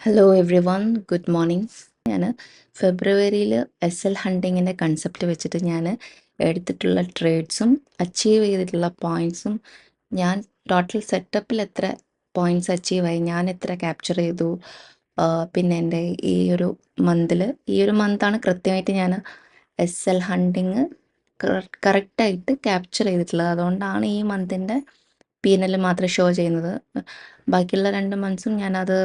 Hello every one, good morning. ഞാൻ ഫെബ്രുവരിയിൽ SL ഹണ്ടിങ്ങിൻ്റെ concept വെച്ചിട്ട് ഞാൻ എടുത്തിട്ടുള്ള ട്രേഡ്സും അച്ചീവ് ചെയ്തിട്ടുള്ള പോയിൻറ്സും, ഞാൻ ടോട്ടൽ സെറ്റപ്പിൽ എത്ര പോയിൻറ്റ്സ് അച്ചീവായി, ഞാൻ എത്ര ക്യാപ്ചർ ചെയ്തു, പിന്നെ എൻ്റെ ഈ ഒരു മന്താണ് കൃത്യമായിട്ട് ഞാൻ SL ഹണ്ടിങ് കറക്റ്റായിട്ട് ക്യാപ്ചർ ചെയ്തിട്ടുള്ളത്. അതുകൊണ്ടാണ് ഈ മന്തിൻ്റെ P&L മാത്രം ഷോ ചെയ്യുന്നത്. ബാക്കിയുള്ള 2 മന്ത്സും ഞാനത്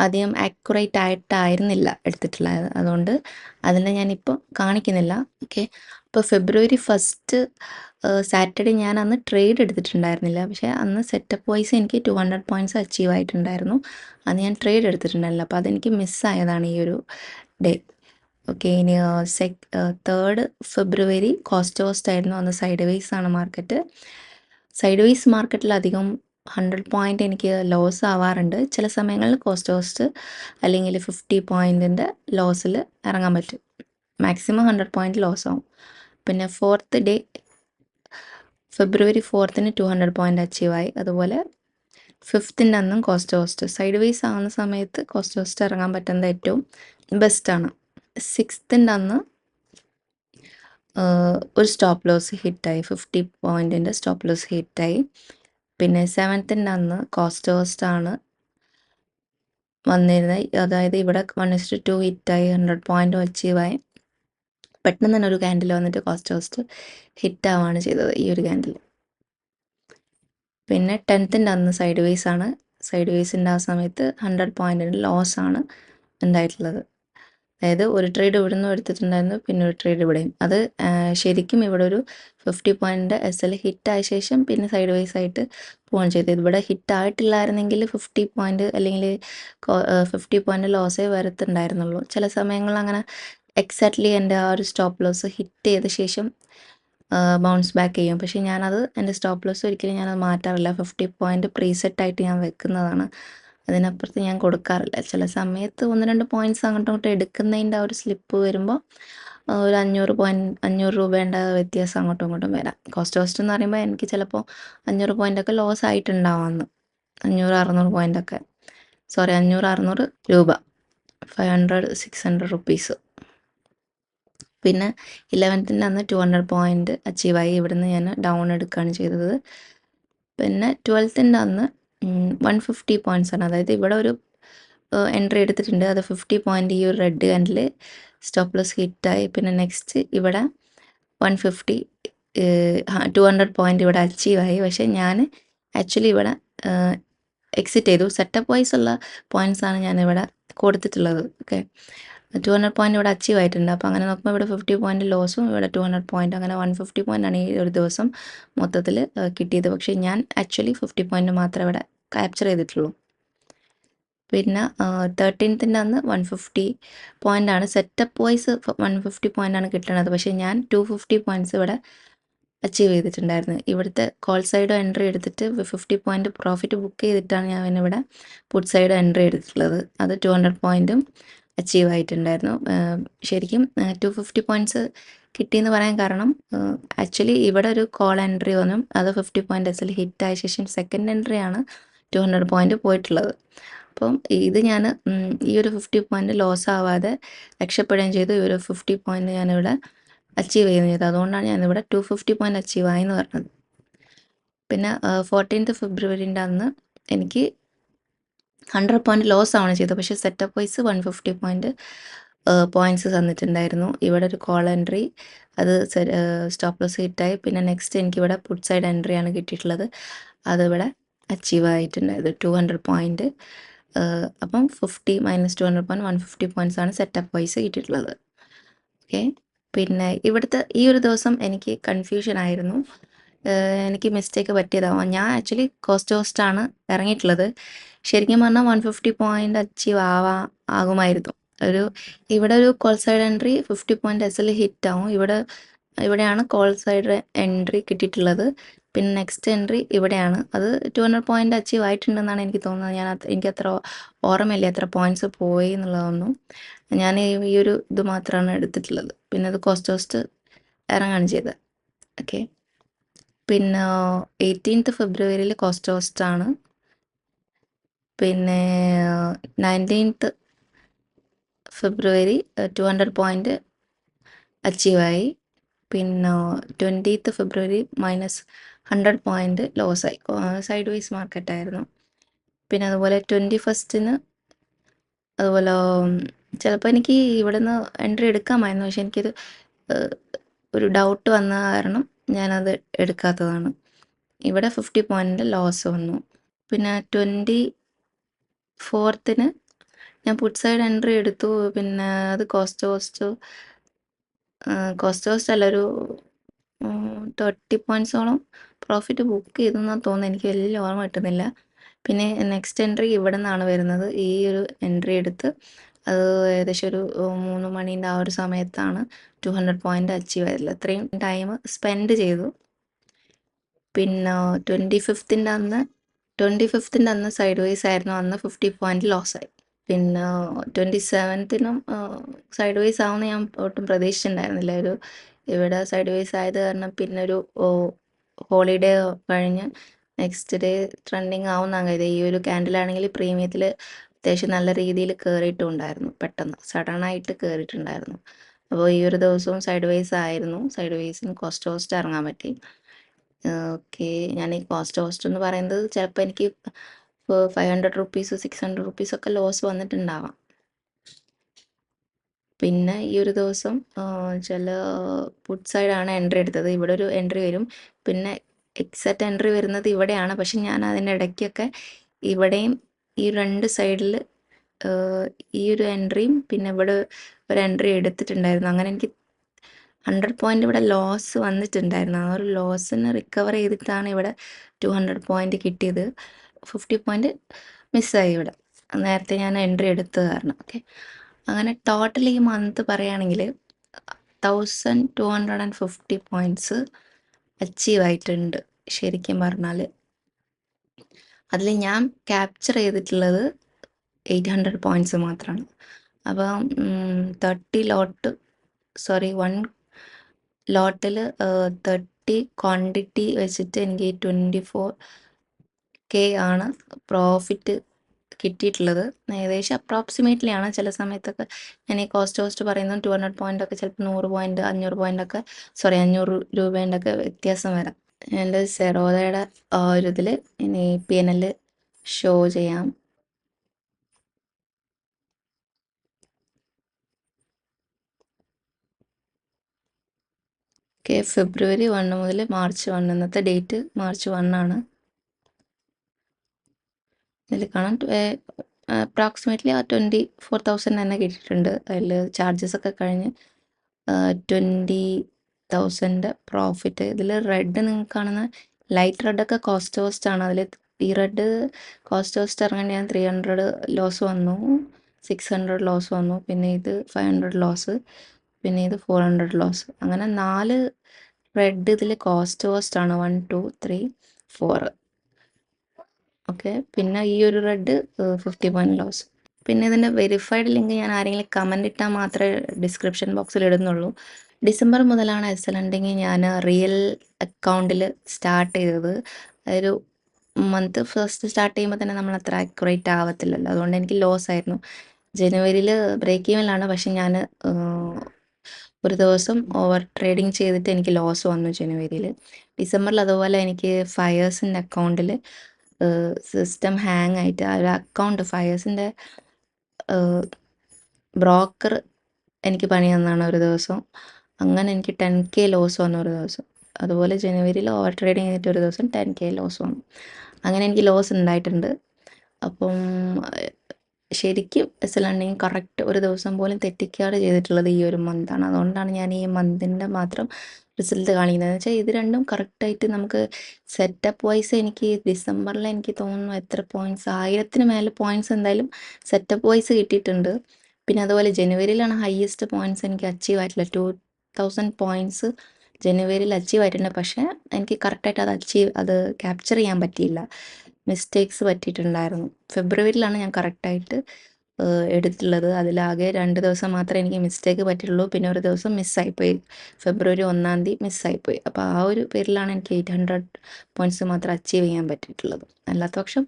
അധികം ആക്യുറേറ്റ് ആയിട്ടായിരുന്നില്ല എടുത്തിട്ടുള്ളത്. അതുകൊണ്ട് അതിനെ ഞാനിപ്പോൾ കാണിക്കുന്നില്ല. ഓക്കെ, അപ്പോൾ ഫെബ്രുവരി 1 സാറ്റർഡേ ഞാൻ അന്ന് ട്രേഡ് എടുത്തിട്ടുണ്ടായിരുന്നില്ല. പക്ഷേ അന്ന് സെറ്റപ്പ് വൈസ് എനിക്ക് 200 പോയിൻറ്റ്സ് അച്ചീവ് ആയിട്ടുണ്ടായിരുന്നു. അന്ന് ഞാൻ ട്രേഡ് എടുത്തിട്ടുണ്ടായിരുന്നില്ല. അപ്പോൾ അതെനിക്ക് മിസ്സായതാണ് ഈ ഒരു ഡേ. ഓക്കെ, ഇനി 3 ഫെബ്രുവരി കോസ്റ്റ് ആയിരുന്നു. അന്ന് സൈഡ് വേസ് ആണ് മാർക്കറ്റ്. സൈഡ് വേസ് മാർക്കറ്റിൽ അധികം 100 പോയിൻ്റ് എനിക്ക് ലോസ് ആവാറുണ്ട്. ചില സമയങ്ങളിൽ കോസ്റ്റ് അല്ലെങ്കിൽ 50 പോയിൻറ്റിൻ്റെ ലോസിൽ ഇറങ്ങാൻ പറ്റും. മാക്സിമം 100 പോയിൻറ്റ് ലോസ് ആവും. പിന്നെ 4th ഡേ ഫെബ്രുവരി 4th 200 പോയിൻ്റ് അച്ചീവായി. അതുപോലെ 5th അന്നും കോസ്റ്റ് സൈഡ് വേസ് ആവുന്ന സമയത്ത് കോസ്റ്റ് ഇറങ്ങാൻ പറ്റുന്നത് ഏറ്റവും ബെസ്റ്റാണ്. 6th അന്ന് ഒരു സ്റ്റോപ്പ് ലോസ് ഹിറ്റായി, 50 പോയിൻറ്റിൻ്റെ സ്റ്റോപ്പ് ലോസ് ഹിറ്റായി. പിന്നെ 7th അന്ന് കോസ്റ്റ് ആണ് വന്നിരുന്നത്. അതായത് ഇവിടെ 1:2 ഹിറ്റായി, 100 പോയിൻറ്റും അച്ചീവായി. പെട്ടെന്ന് തന്നെ ഒരു ക്യാൻഡിൽ വന്നിട്ട് കോസ്റ്റ് ഹിറ്റാവാണ് ചെയ്തത് ഈ ഒരു ക്യാൻഡിൽ. പിന്നെ 10th അന്ന് സൈഡ് വേസ് ആണ്. സൈഡ് വേസിൻ്റെ ആ സമയത്ത് 100 പോയിൻറ്റിൻ്റെ ലോസ് ആണ് ഉണ്ടായിട്ടുള്ളത്. അതായത് ഒരു ട്രേഡ് ഇവിടെ നിന്നും എടുത്തിട്ടുണ്ടായിരുന്നു, പിന്നെ ഒരു ട്രേഡ് ഇവിടെയും. അത് ശരിക്കും ഇവിടെ ഒരു 50 പോയിൻറ്റ് SL ഹിറ്റായ ശേഷം പിന്നെ സൈഡ് വൈസ് ആയിട്ട് പോവുകയാണ് ചെയ്തത്. ഇവിടെ ഹിറ്റായിട്ടില്ലായിരുന്നെങ്കിൽ 50 പോയിൻറ്റ് അല്ലെങ്കിൽ 50 പോയിൻറ്റ് ലോസേ വരത്തുണ്ടായിരുന്നുള്ളൂ. ചില സമയങ്ങളിൽ അങ്ങനെ എക്സാക്ട്ലി എൻ്റെ ആ ഒരു സ്റ്റോപ്പ് ലോസ് ഹിറ്റ് ചെയ്ത ശേഷം ബൗൺസ് ബാക്ക് ചെയ്യും. പക്ഷേ ഞാനത് എൻ്റെ സ്റ്റോപ്പ് ലോസ് ഒരിക്കലും ഞാനത് മാറ്റാറില്ല. 50 പോയിൻറ്റ് പ്രീസെറ്റായിട്ട് ഞാൻ വെക്കുന്നതാണ്. അതിനപ്പുറത്ത് ഞാൻ കൊടുക്കാറില്ല. ചില സമയത്ത് 1-2 പോയിൻറ്റ്സ് അങ്ങോട്ടും ഇങ്ങോട്ടും എടുക്കുന്നതിൻ്റെ ആ ഒരു സ്ലിപ്പ് വരുമ്പോൾ ഒരു 500 രൂപേൻ്റെ വ്യത്യാസം അങ്ങോട്ടും ഇങ്ങോട്ടും വരാം. കോസ്റ്റ് എന്ന് പറയുമ്പോൾ എനിക്ക് ചിലപ്പോൾ 500 പോയിൻ്റൊക്കെ ലോസ് ആയിട്ടുണ്ടാവും അന്ന്. 500-600 പോയിൻ്റൊക്കെ, 500-600 രൂപ, 500-600 റുപ്പീസ്. പിന്നെ 11th അന്ന് 200 പോയിൻറ്റ് അച്ചീവായി. ഇവിടുന്ന് ഞാൻ ഡൗൺ എടുക്കുകയാണ് ചെയ്തത്. പിന്നെ 12th അന്ന് 150 പോയിൻറ്റ്സ് ആണ്. അതായത് ഇവിടെ ഒരു എൻട്രി എടുത്തിട്ടുണ്ട്. അത് 50 പോയിൻറ്റ് ഈ ഒരു റെഡ് ക്യാൻഡിൽ സ്റ്റോപ്പ് ലോസ് ഹിറ്റായി. പിന്നെ നെക്സ്റ്റ് ഇവിടെ 150 200 പോയിൻറ്റ് ഇവിടെ അച്ചീവായി. പക്ഷേ ഞാൻ ആക്ച്വലി ഇവിടെ എക്സിറ്റ് ചെയ്തു. സെറ്റപ്പ് വൈസ് ഉള്ള പോയിൻറ്റ്സാണ് ഞാനിവിടെ കൊടുത്തിട്ടുള്ളത്. ഓക്കെ, 200 പോയിൻറ്റ് ഇവിടെ അച്ചീവ് ആയിട്ടുണ്ട്. അപ്പോൾ അങ്ങനെ നോക്കുമ്പോൾ ഇവിടെ 50 പോയിൻറ്റ് ലോസും ഇവിടെ 200 പോയിൻറ്റ്, അങ്ങനെ 150 പോയിൻ്റാണ് ഈ ഒരു ദിവസം മൊത്തത്തിൽ കിട്ടിയത്. പക്ഷേ ഞാൻ ആക്ച്വലി 50 പോയിൻറ്റ് മാത്രമേ ഇവിടെ ക്യാപ്ചർ ചെയ്തിട്ടുള്ളൂ. പിന്നെ 13th അന്ന് 150 പോയിൻ്റാണ് സെറ്റപ്പ് വൈസ് 150 പോയിൻ്റാണ് കിട്ടുന്നത്. പക്ഷേ ഞാൻ 250 പോയിൻറ്റ്സ് ഇവിടെ അച്ചീവ് ചെയ്തിട്ടുണ്ടായിരുന്നു. ഇവിടുത്തെ കോൾ സൈഡ് എൻട്രി എടുത്തിട്ട് 50 പോയിൻറ്റ് പ്രോഫിറ്റ് ബുക്ക് ചെയ്തിട്ടാണ് ഞാൻ ഇവിടെ പുട്ട് സൈഡ് എൻട്രി എടുത്തിട്ടുള്ളത്. അത് 200 പോയിൻറ്റും അച്ചീവ് ആയിട്ടുണ്ടായിരുന്നു. ശരിക്കും 250 പോയിൻറ്റ്സ് കിട്ടിയെന്ന് പറയാൻ കാരണം ആക്ച്വലി ഇവിടെ ഒരു കോൾ എൻട്രി വന്നു. അത് 50 പോയിൻറ്റ് SL ഹിറ്റായ ശേഷം സെക്കൻഡ് എൻട്രിയാണ് 200 പോയിൻറ്റ് പോയിട്ടുള്ളത്. അപ്പം ഇത് ഞാൻ ഈ ഒരു 50 പോയിൻറ്റ് ലോസ് ആവാതെ രക്ഷപ്പെടുകയും ചെയ്തു. ഈ ഒരു 50 പോയിൻറ്റ് ഞാനിവിടെ അച്ചീവ് ചെയ്യുകയും ചെയ്തു. അതുകൊണ്ടാണ് ഞാനിവിടെ 250 പോയിൻറ്റ് അച്ചീവ് ആയെന്ന് പറഞ്ഞത്. പിന്നെ 14th ഫെബ്രുവരിൻ്റെ അന്ന് എനിക്ക് 100 പോയിൻറ്റ് ലോസ് ആണ് ചെയ്തത്. പക്ഷേ സെറ്റപ്പ് വൈസ് 150 പോയിൻറ്റ്സ് തന്നിട്ടുണ്ടായിരുന്നു. ഇവിടെ ഒരു കോൾ എൻട്രി, അത് സ്റ്റോപ്പ് ലോസ് ഹിറ്റായി. പിന്നെ നെക്സ്റ്റ് എനിക്കിവിടെ പുട്ട് സൈഡ് എൻട്രിയാണ് കിട്ടിയിട്ടുള്ളത്. അതിവിടെ അച്ചീവ് ആയിട്ടുണ്ടായത് 200 പോയിൻറ്റ്. അപ്പം 50 - 200 പോയിൻറ്റ് 150 പോയിൻറ്റ്സ് ആണ് സെറ്റപ്പ് വൈസ് കിട്ടിയിട്ടുള്ളത്. ഓക്കെ, പിന്നെ ഇവിടുത്തെ ഈ ഒരു ദിവസം എനിക്ക് കൺഫ്യൂഷൻ ആയിരുന്നു. എനിക്ക് മിസ്റ്റേക്ക് പറ്റിയതാവാം. ഞാൻ ആക്ച്വലി കോസ്റ്റാണ് ഇറങ്ങിയിട്ടുള്ളത്. ശരിക്കും പറഞ്ഞാൽ 150 പോയിൻറ്റ് അച്ചീവ് ആകുമായിരുന്നു. ഇവിടെ ഒരു call side entry 50 point SL ഹിറ്റാവും. ഇവിടെയാണ് കോൾ സൈഡ് എൻട്രി കിട്ടിയിട്ടുള്ളത്. പിന്നെ നെക്സ്റ്റ് എൻട്രി ഇവിടെയാണ്. അത് 200 പോയിൻറ്റ് അച്ചീവ് ആയിട്ടുണ്ടെന്നാണ് എനിക്ക് തോന്നുന്നത്. എനിക്കത്ര ഓർമ്മയില്ല എത്ര പോയിൻറ്റ്സ് പോയി എന്നുള്ളതൊന്നും. ഞാൻ ഈ ഒരു ഇത് മാത്രമാണ് എടുത്തിട്ടുള്ളത്. പിന്നെ അത് കോസ്റ്റ് ഇറങ്ങുകയാണ് ചെയ്തത്. ഓക്കെ. പിന്നെ 18th ഫെബ്രുവരിയിൽ കോസ്റ്റ് ഹോസ്റ്റാണ്. പിന്നെ 19th ഫെബ്രുവരി 200 പോയിൻ്റ് അച്ചീവായി. പിന്നെ 20th ഫെബ്രുവരി -100 പോയിൻ്റ് ലോസായി. സൈഡ് വേസ് മാർക്കറ്റായിരുന്നു. പിന്നെ അതുപോലെ 21st അതുപോലെ ചിലപ്പോൾ എനിക്ക് ഇവിടുന്ന് എൻട്രി എടുക്കാമായിരുന്നു, പക്ഷെ എനിക്കൊരു ഒരു ഡൗട്ട് വന്ന കാരണം ഞാനത് എടുക്കാത്തതാണ്. ഇവിടെ 50 പോയിൻ്റ് ലോസ് വന്നു. പിന്നെ 24th ഞാൻ പുട്ട് സൈഡ് എൻട്രി എടുത്തു. പിന്നെ അത് കോസ്റ്റ് അല്ല, ഒരു 30 പോയിൻറ്റ്സോളം പ്രോഫിറ്റ് ബുക്ക് ചെയ്തെന്നാണ് തോന്നുന്നത്. എനിക്ക് വലിയ ഓർമ്മ കിട്ടുന്നില്ല. പിന്നെ നെക്സ്റ്റ് എൻട്രി ഇവിടെ നിന്നാണ് വരുന്നത്. ഈ ഒരു എൻട്രി എടുത്ത് അത് ഏകദേശം ഒരു 3 മണീൻ്റെ ആ ഒരു സമയത്താണ് 200 പോയിൻ്റ് അച്ചീവ് ആയിട്ടുള്ളത്. ഇത്രയും ടൈം സ്പെൻഡ് ചെയ്തു. പിന്നെ 25th അന്ന് സൈഡ് വേസ് ആയിരുന്നു. അന്ന് 50 പോയിൻ്റ് ലോസായി. പിന്നെ 27th സൈഡ് വേസ് ആവുമെന്ന് ഞാൻ ഒട്ടും പ്രതീക്ഷിച്ചിട്ടുണ്ടായിരുന്നില്ല. ഇവിടെ സൈഡ് വേസ് ആയത് കാരണം പിന്നെ ഒരു ഹോളിഡേ കഴിഞ്ഞ് നെക്സ്റ്റ് ഡേ ട്രെൻഡിങ് ആവുമെന്നാണ് കരുതിയത്. ഈ ഒരു ക്യാൻഡിലാണെങ്കിൽ പ്രീമിയത്തിൽ അത്യാവശ്യം നല്ല രീതിയിൽ കയറിയിട്ടുണ്ടായിരുന്നു. പെട്ടെന്ന് സഡനായിട്ട് കയറിയിട്ടുണ്ടായിരുന്നു. അപ്പോൾ ഈ ഒരു ദിവസവും സൈഡ് വേസ് ആയിരുന്നു. സൈഡ് വേസിന് കോസ്റ്റ് ഹോസ്റ്റ് ഇറങ്ങാൻ പറ്റി. ഓക്കെ. ഞാൻ ഈ കോസ്റ്റ് ഹോസ്റ്റ് എന്ന് പറയുന്നത് ചിലപ്പോൾ എനിക്ക് 500 റുപ്പീസ് 600 റുപ്പീസൊക്കെ ലോസ് വന്നിട്ടുണ്ടാവാം. പിന്നെ ഈ ഒരു ദിവസം ചില പുട്ട് സൈഡാണ് എൻട്രി എടുത്തത്. ഇവിടെ ഒരു എൻട്രി വരും, പിന്നെ എക്സാക്റ്റ് എൻട്രി വരുന്നത് ഇവിടെയാണ്. പക്ഷെ ഞാൻ അതിൻ്റെ ഇടയ്ക്കൊക്കെ ഇവിടെയും ഈ 2 സൈഡിൽ ഈ ഒരു എൻട്രിയും പിന്നെ ഇവിടെ ഒരു എൻട്രി എടുത്തിട്ടുണ്ടായിരുന്നു. അങ്ങനെ എനിക്ക് 100 പോയിൻ്റ് ഇവിടെ ലോസ് വന്നിട്ടുണ്ടായിരുന്നു. ആ ഒരു ലോസിന് റിക്കവർ ചെയ്തിട്ടാണ് ഇവിടെ 200 പോയിൻ്റ് കിട്ടിയത്. 50 പോയിൻ്റ് മിസ്സായി ഇവിടെ, നേരത്തെ ഞാൻ എൻട്രി എടുത്തത് കാരണം. ഓക്കെ. അങ്ങനെ ടോട്ടൽ ഈ മന്ത് പറയുകയാണെങ്കിൽ 1250 പോയിൻറ്റ്സ് അച്ചീവ് ആയിട്ടുണ്ട് ശരിക്കും പറഞ്ഞാൽ. അതിൽ ഞാൻ ക്യാപ്ചർ ചെയ്തിട്ടുള്ളത് 800 പോയിൻറ്റ്സ് മാത്രമാണ്. അപ്പം 1 ലോട്ടിൽ 30 ക്വാണ്ടിറ്റി വെച്ചിട്ട് എനിക്ക് 24K ആണ് പ്രോഫിറ്റ് കിട്ടിയിട്ടുള്ളത്. ഏകദേശം അപ്രോക്സിമേറ്റ്ലി ആണ്. ചില സമയത്തൊക്കെ ഞാൻ ഈ കോസ്റ്റ് ഹോസ്റ്റ് പറയുന്നത് 200 പോയിൻ്റൊക്കെ ചിലപ്പോൾ 100 പോയിൻ്റ് 500 പോയിൻ്റൊക്കെ 500 രൂപേൻ്റെ ഒക്കെ വ്യത്യാസം വരാം. എൻ്റെ സെറോദയുടെ ആ ഒരു ഇതിൽ ഇനി PNL ഷോ ചെയ്യാം. ഓക്കെ. ഫെബ്രുവരി 1 മുതൽ മാർച്ച് 1, ഇന്നത്തെ ഡേറ്റ് മാർച്ച് 1 ആണ്. ഇതിൽ കാണാം അപ്രോക്സിമേറ്റ്ലി ആ 24,000 തന്നെ കിട്ടിയിട്ടുണ്ട്. അതിൽ ചാർജസ് ഒക്കെ കഴിഞ്ഞ് 20,000 പ്രോഫിറ്റ്. ഇതിൽ റെഡ് നിങ്ങൾക്ക് കാണുന്ന ലൈറ്റ് റെഡൊക്കെ കോസ്റ്റ് ഹോസ്റ്റ് ആണ്. അതിൽ ഈ റെഡ് കോസ്റ്റ് ഹോസ്റ്റ് ഇറങ്ങേണ്ട ഞാൻ 300 ലോസ് വന്നു, 600 ലോസ് വന്നു, പിന്നെ ഇത് 500 ലോസ്, പിന്നെ ഇത് 400 ലോസ്. അങ്ങനെ 4 റെഡ് ഇതിൽ കോസ്റ്റ് ഹോസ്റ്റ് ആണ്. 1 2 3 4. ഓക്കെ. പിന്നെ ഈ ഒരു റെഡ് 50 പോയിൻ്റ് ലോസ്. പിന്നെ ഇതിൻ്റെ വെരിഫൈഡ് ലിങ്ക് ഞാൻ ആരെങ്കിലും കമൻ്റ് ഇട്ടാൽ മാത്രമേ ഡിസ്ക്രിപ്ഷൻ ബോക്സിൽ ഇടുന്നുള്ളൂ. ഡിസംബർ മുതലാണ് എസ്.എൽ. ഞാൻ റിയൽ അക്കൗണ്ടിൽ സ്റ്റാർട്ട് ചെയ്തത്. അതൊരു മന്ത് ഫസ്റ്റ് സ്റ്റാർട്ട് ചെയ്യുമ്പോൾ തന്നെ നമ്മൾ അത്ര ആക്യുറേറ്റ് ആവത്തില്ലല്ലോ, അതുകൊണ്ട് എനിക്ക് ലോസ് ആയിരുന്നു. ജനുവരിയിൽ ബ്രേക്ക് ഈവനിലാണ്, പക്ഷെ ഞാൻ ഒരു ദിവസം ഓവർ ട്രേഡിങ് ചെയ്തിട്ട് എനിക്ക് ലോസ് വന്നു ജനുവരിയിൽ. ഡിസംബറിൽ അതുപോലെ എനിക്ക് ഫയേഴ്സിൻ്റെ അക്കൗണ്ടിൽ സിസ്റ്റം ഹാങ് ആയിട്ട് ആ ഒരു അക്കൗണ്ട് ഫയേഴ്സിൻ്റെ ബ്രോക്കർ എനിക്ക് പണി തന്നാണ് ഒരു ദിവസം. അങ്ങനെ എനിക്ക് 10K ലോസ് വന്നു ഒരു ദിവസം. അതുപോലെ ജനുവരിയിൽ ഓവർ ട്രേഡിങ് ചെയ്തിട്ട് ഒരു ദിവസം 10K ലോസ് വന്നു. അങ്ങനെ എനിക്ക് ലോസ് ഉണ്ടായിട്ടുണ്ട്. അപ്പം ശരിക്കും എസ്.എൽ. കറക്റ്റ് ഒരു ദിവസം പോലും തെറ്റിക്കാതെ ചെയ്തിട്ടുള്ളത് ഈ ഒരു മന്താണ്. അതുകൊണ്ടാണ് ഞാൻ ഈ മന്തിൻ്റെ മാത്രം റിസൾട്ട് കാണിക്കുന്നത്. എന്ന് വെച്ചാൽ ഇത് രണ്ടും കറക്റ്റായിട്ട് നമുക്ക് സെറ്റപ്പ് വൈസ് എനിക്ക് ഡിസംബറിൽ എനിക്ക് തോന്നുന്നു എത്ര പോയിൻറ്റ്സ് 1000-ന് മേലെ പോയിൻറ്റ്സ് എന്തായാലും സെറ്റപ്പ് വൈസ് കിട്ടിയിട്ടുണ്ട്. പിന്നെ അതുപോലെ ജനുവരിയിലാണ് ഹയസ്റ്റ് പോയിൻറ്റ്സ് എനിക്ക് അച്ചീവ് ആയിട്ടുള്ളത്. 2000 പോയിൻറ്റ്സ് ജനുവരിയിൽ അച്ചീവ് ആയിട്ടുണ്ട്. പക്ഷേ എനിക്ക് കറക്റ്റായിട്ട് അത് ക്യാപ്ചർ ചെയ്യാൻ പറ്റിയില്ല. മിസ്റ്റേക്സ് പറ്റിയിട്ടുണ്ടായിരുന്നു. ഫെബ്രുവരിയിലാണ് ഞാൻ കറക്റ്റായിട്ട് എടുത്തുള്ളത്. അതിലാകെ 2 ദിവസം മാത്രമേ എനിക്ക് മിസ്റ്റേക്ക് പറ്റിയിട്ടുള്ളൂ. പിന്നെ ഒരു ദിവസം മിസ്സായിപ്പോയി. ഫെബ്രുവരി 1-ാം തീയതി മിസ്സായിപ്പോയി. അപ്പോൾ ആ ഒരു പേരിലാണ് എനിക്ക് 800 പോയിൻറ്റ്സ് മാത്രം അച്ചീവ് ചെയ്യാൻ പറ്റിയിട്ടുള്ളത്. അല്ലാത്ത പക്ഷം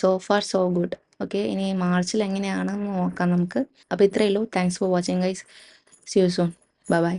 so far so good. Okay, ഇനി മാർച്ചിൽ എങ്ങനെയാണെന്ന് നോക്കാം നമുക്ക്. അപ്പോൾ ഇത്രയേ ഉള്ളൂ. Thanks for watching guys. See you soon. Bye by.